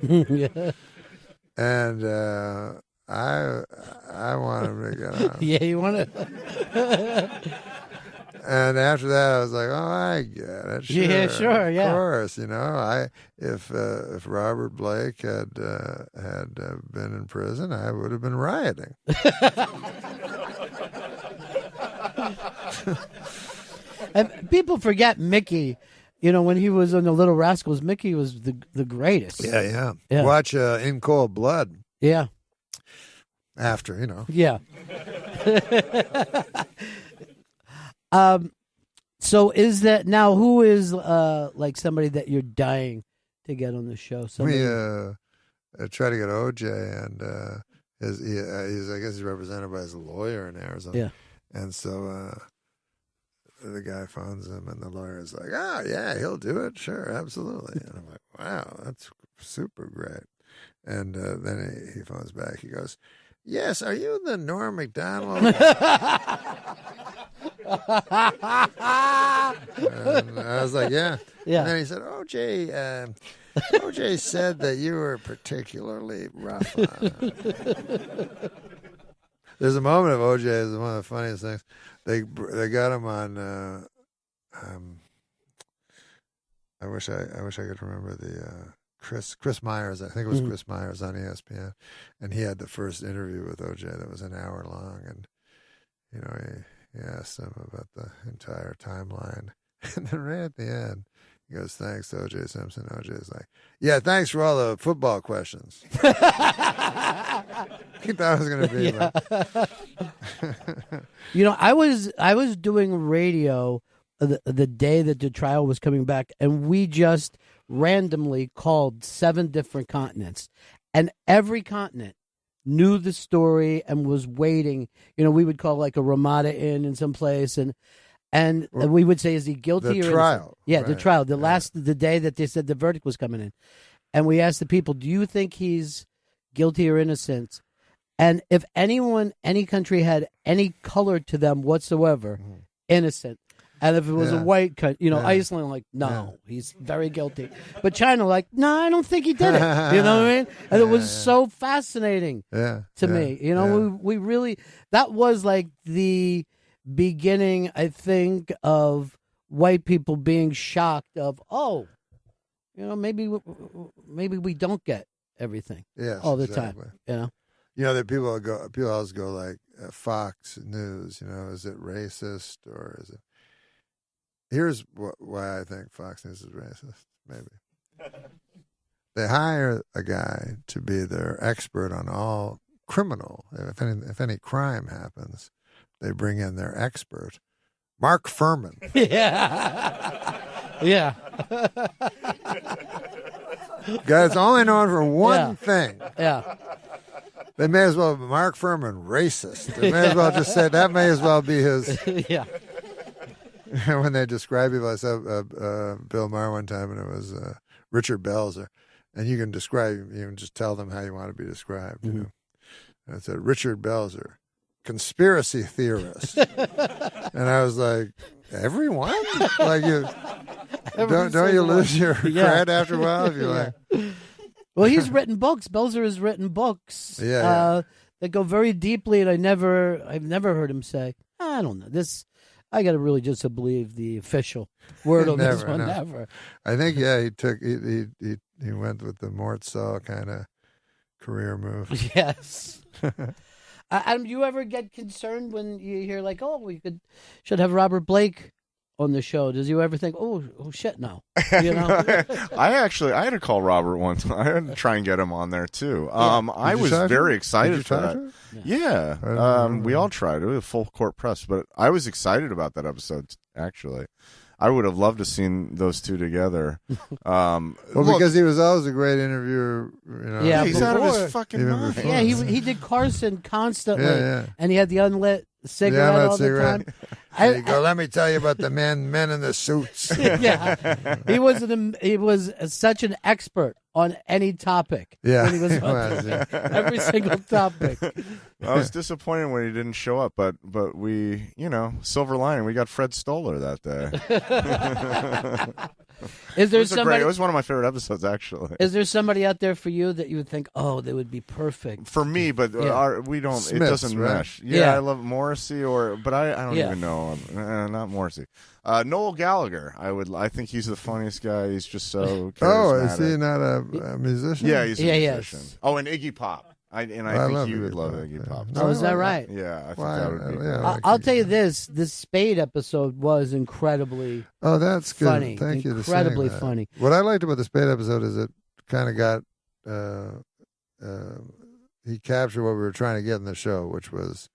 Yeah. And I want him to get on. Yeah, you want to? And after that, I was like, "Oh, I get it. Sure, yeah, sure, yeah. Of course, if Robert Blake had been in prison, I would have been rioting." And people forget Mickey. You know, when he was on the Little Rascals, Mickey was the greatest. Yeah. Yeah. Watch In Cold Blood Yeah. after, you know. Yeah. So is that now? Who is like somebody that you're dying to get on the show? Somebody? We try to get OJ, and he's I guess he's represented by his lawyer in Arizona. Yeah. And so the guy phones him, and the lawyer is like, "Oh yeah, he'll do it. Sure, absolutely." And I'm like, "Wow, that's super great." And then he phones back. He goes, "Yes, are you the Norm Macdonald?" And I was like, "Yeah." Yeah. And then he said, OJ said that you were particularly rough on him. There's a moment of OJ is one of the funniest things. They got him on. I wish I could remember the Chris Myers. I think it was Chris Myers on ESPN, and he had the first interview with OJ that was an hour long, and you know he asked him about the entire timeline, and then right at the end. He goes, "Thanks to O.J. Simpson." OJ's like, "Yeah, thanks for all the football questions." He thought it was going to be like... You know, I was doing radio the day that the trial was coming back, and we just randomly called 7 different continents, and every continent knew the story and was waiting. You know, we would call like a Ramada Inn in some place, and we would say, is he guilty the or trial? Innocent? Yeah, Right. the trial. The day that they said the verdict was coming in. And we asked the people, do you think he's guilty or innocent? And if any country had any color to them whatsoever, innocent. And if it was a white country, you know, Iceland, like, no, he's very guilty. But China, like, no, I don't think he did it. You know what I mean? And it was so fascinating to me. You know, we really, that was like the beginning, I think, of white people being shocked of, oh, you know, maybe we don't get everything all the time. You know, that people always go like Fox News. You know, is it racist or is it? Here's why I think Fox News is racist. Maybe they hire a guy to be their expert on all criminal. If any crime happens, they bring in their expert, Mark Furman. Yeah. Guy's only known for one thing. Yeah. They may as well Mark Furman racist. They may as well just say that may as well be his. Yeah. When they describe people, I saw Bill Maher one time, and it was Richard Belzer, and you can just tell them how you want to be described. You know? And it said Richard Belzer, conspiracy theorist, and I was like, everyone, like you. Don't you lose your cred after a while if you're like. Well, he's written books. Belzer has written books that go very deeply, and I've never heard him say, I don't know this. I got to really just believe the official word on this one. Never. I think he went with the Mort Saw kind of career move. Yes. Do you ever get concerned when you hear like, oh, we should have Robert Blake on the show? Does you ever think, oh shit, no? You know? I had to call Robert once. I had to try and get him on there too. I was very excited for that. Yeah, we all tried. It was a full court press, but I was excited about that episode. Actually, I would have loved to seen those two together. Because he was always a great interviewer. You know, yeah, he's out of his fucking mind. Before. Yeah, he did Carson constantly, and he had the unlit cigarette all the time. There you go. Let me tell you about the men in the suits. Yeah, he was such an expert on any topic. Yeah, when he was every single topic. I was disappointed when he didn't show up, but we, silver lining, we got Fred Stoller that day. Is there somebody? It was one of my favorite episodes, actually. Is there somebody out there for you that you would think, oh, they would be perfect for me? But we don't. Smiths, it doesn't mesh. Yeah, I love Morrissey, but I don't even know. Not Morrissey. Noel Gallagher. I think he's the funniest guy. He's just so charismatic. Oh, is he not a musician? Yeah, he's a musician. Yes. Oh, and Iggy Pop. I I think love you would Iggy love Pop, Iggy yeah. Pop. No, Oh, is that right? Yeah, I think Well, that would be. yeah, great. like I'll Iggy. tell you this Spade episode was incredibly Oh, that's good. funny. Thank you for Incredibly saying that. funny. What I liked about the Spade episode is it kind of got he captured what we were trying to get in the show, which was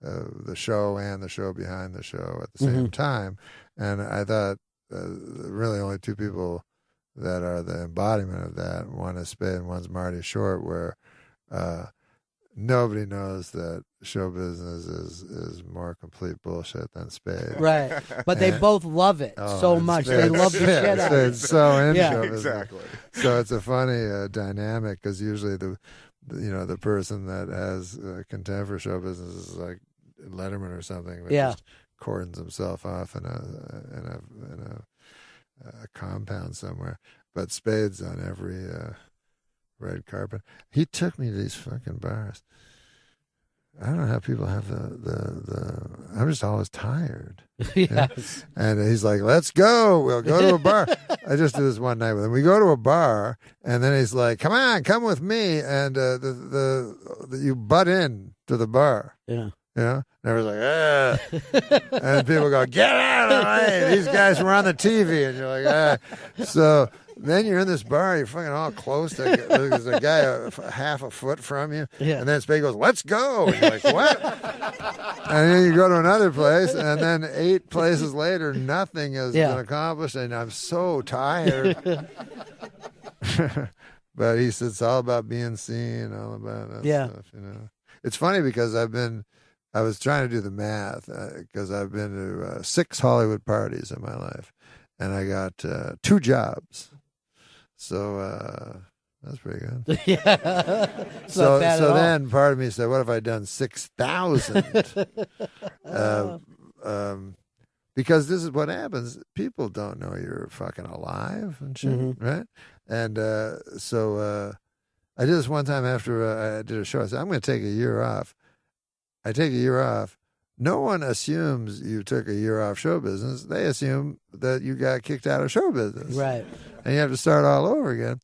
the show and the show behind the show at the same time. And I thought really only two people that are the embodiment of that. One is Spade and one's Marty Short, where nobody knows that show business is more complete bullshit than Spade. Right. But they both love it so and much. Spade- They love the shit out of it. Spade's so into Yeah. show business. Exactly. So it's a funny dynamic because usually the person that has contempt for show business is like Letterman or something. That Yeah. just cordons himself off in a compound somewhere. But Spade's on every red carpet. He took me to these fucking bars. I don't know how people have the I'm just always tired. Yes. And he's like, let's go. We'll go to a bar. I just did this one night with him. We go to a bar, and then he's like, come on, come with me. And you butt in to the bar. Yeah. You know? And everyone's like, ah. And people go, get out of the way. These guys were on the TV. And you're like, ah. So then you're in this bar, you're fucking all close to there's a guy half a foot from you. Yeah. And then Spade goes, let's go. And you're like, what? And then you go to another place, and then 8 places later, nothing has been accomplished, and I'm so tired. But he said it's all about being seen, all about that stuff, you know. It's funny because I was trying to do the math because I've been to 6 Hollywood parties in my life, and I got 2 jobs. So that's pretty good. Yeah. So then part of me said, what if I'd done 6,000? Because this is what happens. People don't know you're fucking alive and shit, right? And so I did this one time after I did a show. I said, I'm going to take a year off. I take a year off. No one assumes you took a year off show business. They assume that you got kicked out of show business. Right. And you have to start all over again.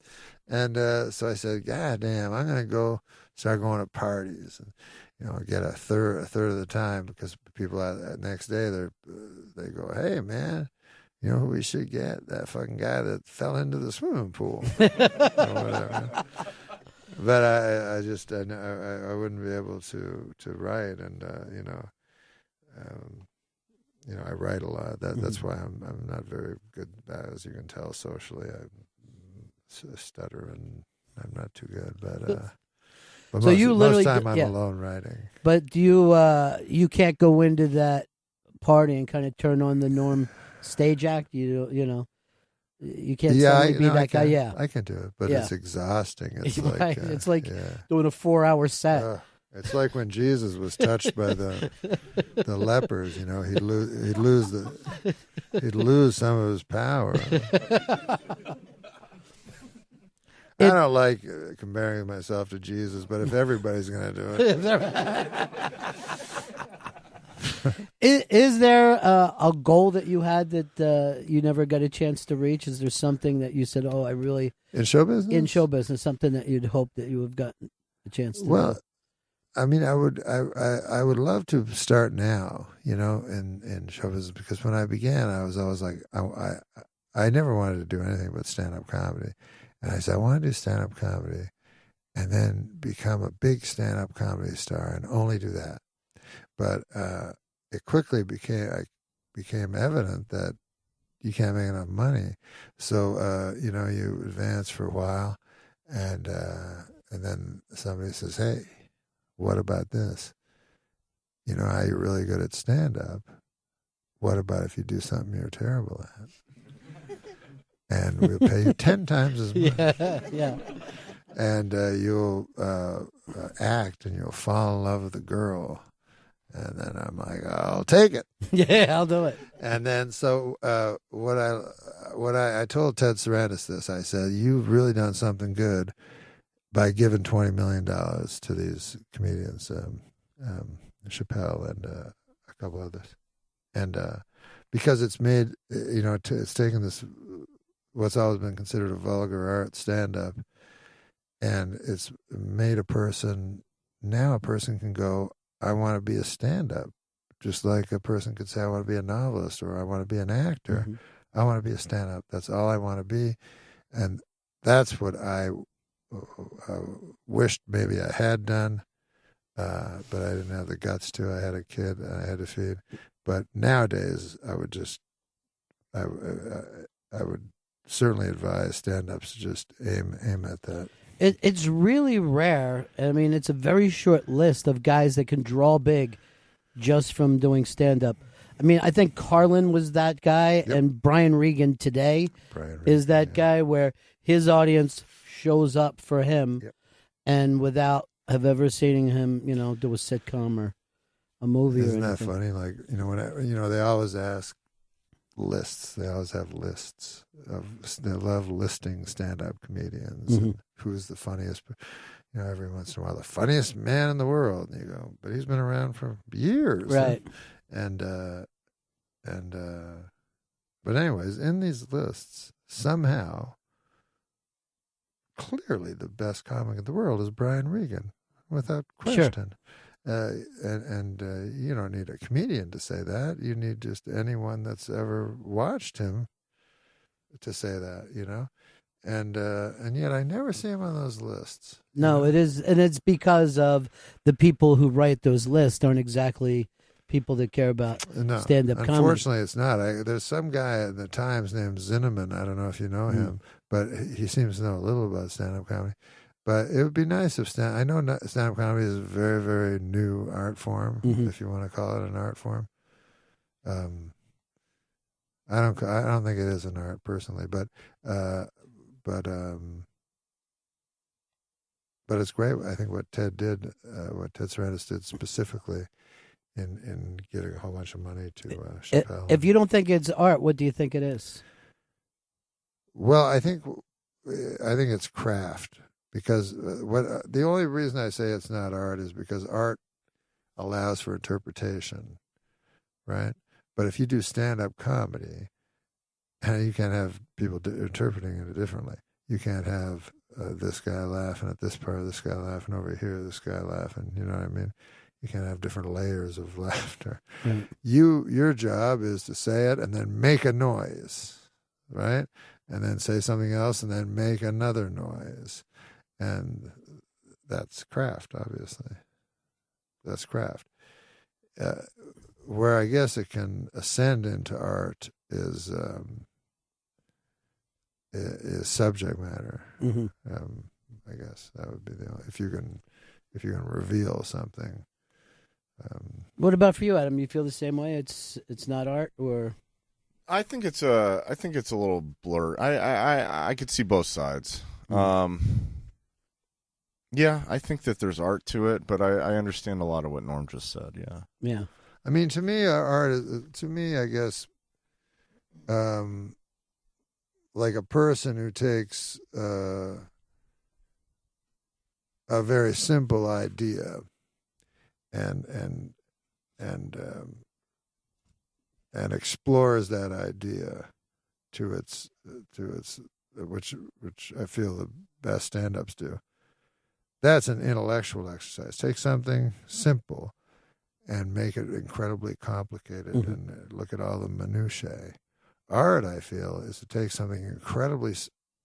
And so I said, God damn, I'm going to start going to parties and, get a third of the time, because people next day they go, hey, man, you know who we should get? That fucking guy that fell into the swimming pool. Or whatever. But I just I wouldn't be able to write, and I write a lot. That's why I'm not very good, as you can tell, socially. I stutter and I'm not too good. But So you literally most time I'm alone writing. But do you can't go into that party and kind of turn on the Norm stage act? You can't suddenly be that guy. Yeah, I can do it, but it's exhausting. It's right. It's like doing a 4-hour set. It's like when Jesus was touched by the lepers. He'd lose some of his power. I don't like comparing myself to Jesus, but if everybody's going to do it. Is there a goal that you had that you never got a chance to reach? Is there something that you said, I really... In show business? In show business, something that you'd hope that you have gotten a chance to do? Well, I mean, I would love to start now, in show business, because when I began, I was always like, I never wanted to do anything but stand-up comedy. And I said, I want to do stand-up comedy and then become a big stand-up comedy star and only do that. But it quickly became evident that you can't make enough money. So, you advance for a while, and then somebody says, hey, what about this? You know how you're really good at stand-up. What about if you do something you're terrible at? And we'll pay you 10 times as much. Yeah. And you'll act, and you'll fall in love with the girl. And then I'm like, I'll take it. Yeah, I'll do it. And then so what I told Ted Sarandis this. I said, you've really done something good by giving $20 million to these comedians, Chappelle and a couple others, and because it's made it's taken this what's always been considered a vulgar art stand-up, And it's made a person can go, I want to be a stand-up. Just like a person could say, I want to be a novelist or I want to be an actor. Mm-hmm. I want to be a stand-up. That's all I want to be. And that's what I wished maybe I had done, but I didn't have the guts to. I had a kid and I had to feed. But nowadays, I would certainly advise stand-ups to just aim at that. It's really rare. I mean, it's a very short list of guys that can draw big just from doing stand-up. I mean, I think Carlin was that guy, and Brian Regan today is that guy where his audience shows up for him, and without have ever seen him, do a sitcom or a movie. Isn't or that funny? Like, they always ask lists. They always have lists they love listing stand-up comedians. Mm-hmm. And who's the funniest? Every once in a while, the funniest man in the world. And you go, but he's been around for years, right? But anyways, in these lists, somehow, clearly the best comic in the world is Brian Regan, without question. Sure. You don't need a comedian to say that. You need just anyone that's ever watched him to say that, And yet I never see him on those lists. No, it is, and it's because of the people who write those lists aren't exactly people that care about stand-up comedy. Unfortunately, it's not. There's some guy in the Times named Zinnemann. I don't know if you know him, but he seems to know a little about stand-up comedy. But it would be nice if I know stand-up comedy is a very, very new art form, if you want to call it an art form. I don't think it is an art personally, but it's great. I think what Ted Sarandos did specifically in getting a whole bunch of money to Chappelle. If you don't think it's art, what do you think it is? Well, I think it's craft, because the only reason I say it's not art is because art allows for interpretation, right? But if you do stand-up comedy, and you can't have people interpreting it differently. You can't have this guy laughing at this part, this guy laughing over here, this guy laughing. You know what I mean? You can't have different layers of laughter. Right. Your job is to say it and then make a noise, right? And then say something else and then make another noise. And that's craft, obviously. That's craft. Where I guess it can ascend into art is subject matter. Mm-hmm. I guess that would be the only, if you can reveal something. What about for you, Adam? You feel the same way? It's not art, or? I think it's a little blurred. I could see both sides. Yeah, I think that there's art to it, but I understand a lot of what Norm just said. Yeah. Yeah. I mean, to me, art is, I guess, like a person who takes a very simple idea and explores that idea to its which I feel the best stand-ups do. That's an intellectual exercise. Take something simple and make it incredibly complicated and look at all the minutiae. Art, I feel, is to take something incredibly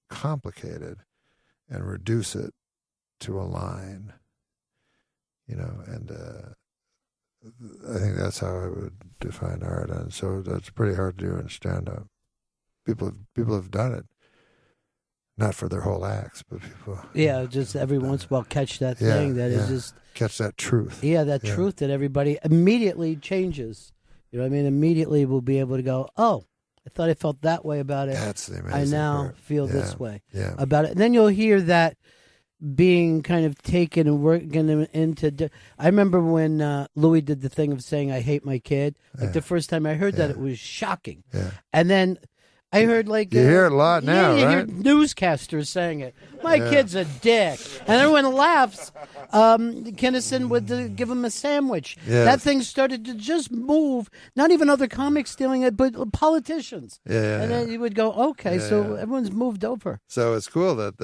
complicated and reduce it to a line, and I think that's how I would define art. And so that's pretty hard to do in stand-up. People have done it. Not for their whole acts, but people... Yeah, just every once in a while catch that thing is just... Catch that truth. Yeah, that truth that everybody immediately changes. You know what I mean? Immediately we'll be able to go, oh, I thought I felt that way about it. That's the amazing I now part. feel this way about it. And then you'll hear that being kind of taken and working into... I remember when Louis did the thing of saying, I hate my kid. Like the first time I heard that, it was shocking. Yeah. And then... I heard like you hear it a lot now, you right? hear newscasters saying it. My kid's a dick, and everyone laughs. Kinnison would give him a sandwich. Yes. That thing started to just move. Not even other comics stealing it, but politicians. And then you would go, okay, so everyone's moved over. So it's cool that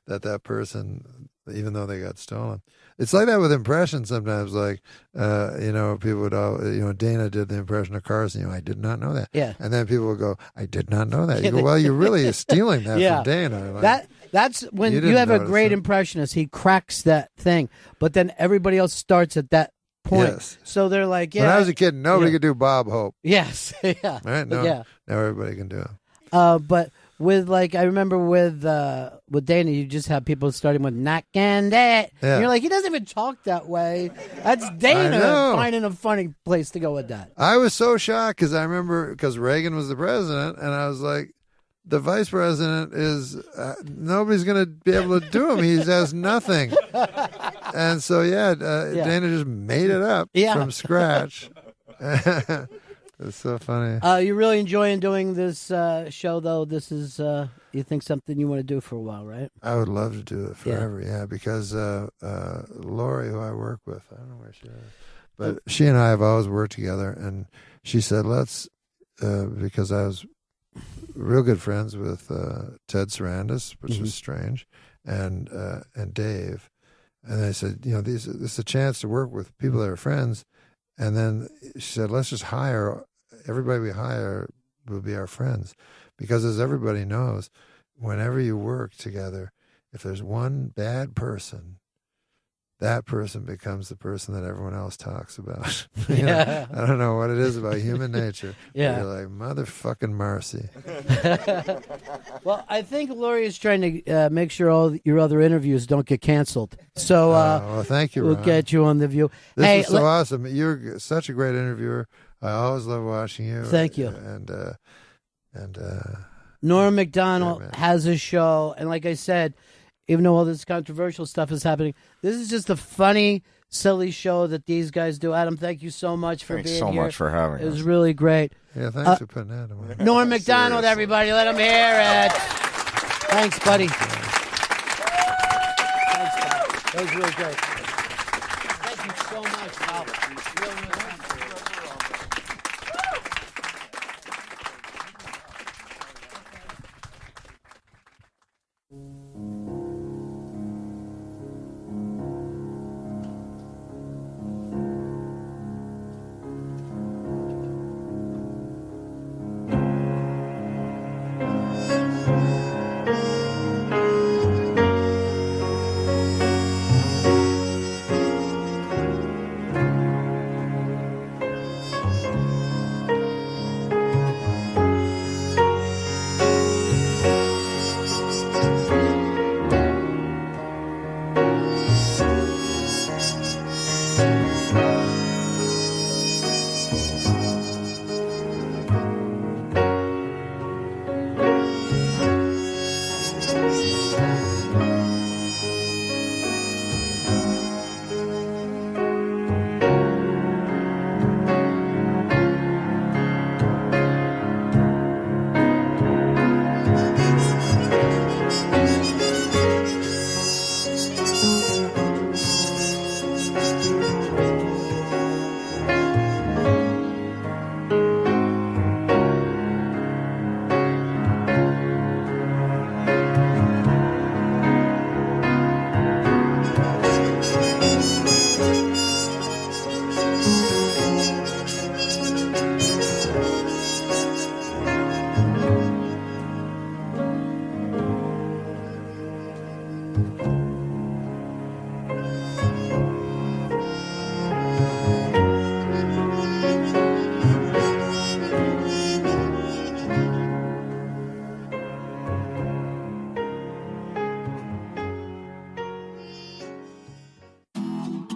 that person, even though they got stolen. It's like that with impressions sometimes. Like, people would all, Dana did the impression of Carson. I did not know that. Yeah. And then people would go, I did not know that. You go, well, you're really stealing that from Dana. Like, that's when you have a great impressionist. He cracks that thing, but then everybody else starts at that point. Yes. So they're like, when I was a kid, nobody could do Bob Hope. Yes. Yeah. Right? No, now everybody can do it. But with I remember with Dana, you just have people starting with not and that. Yeah. And you're like, he doesn't even talk that way. That's Dana finding a funny place to go with that. I was so shocked because I remember Reagan was the president, and I was like, the vice president is nobody's going to be able to do him. He has nothing. And so Dana just made it up from scratch. It's so funny. You're really enjoying doing this show, though. This is, you think, something you want to do for a while, right? I would love to do it forever, because Lori, who I work with, I don't know where she is, but she and I have always worked together, and she said, let's, because I was real good friends with Ted Sarandis, which was strange, and Dave, and they said, this is a chance to work with people that are friends, and then she said, let's just hire. Everybody we hire will be our friends. Because as everybody knows, whenever you work together, if there's one bad person, that person becomes the person that everyone else talks about. I don't know what it is about human nature. You're like, motherfucking Marcy. Well, I think Lori is trying to make sure all your other interviews don't get canceled. So well, thank you, Ron. We'll get you on The View. This is so awesome. You're such a great interviewer. I always love watching you. Thank you. And Norm MacDonald has a show, and like I said, even though all this controversial stuff is happening, this is just a funny, silly show that these guys do. Adam, thank you so much for being here. Thanks so much for having us. It was really great. Yeah, thanks for putting that on. Norm MacDonald, everybody, let him hear it. Thanks, buddy. Thanks, buddy. That was really great. Thank you so much, pal. Really nice.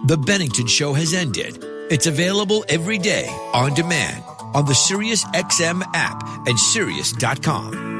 The Bennington Show has ended. It's available every day on demand on the SiriusXM app and Sirius.com.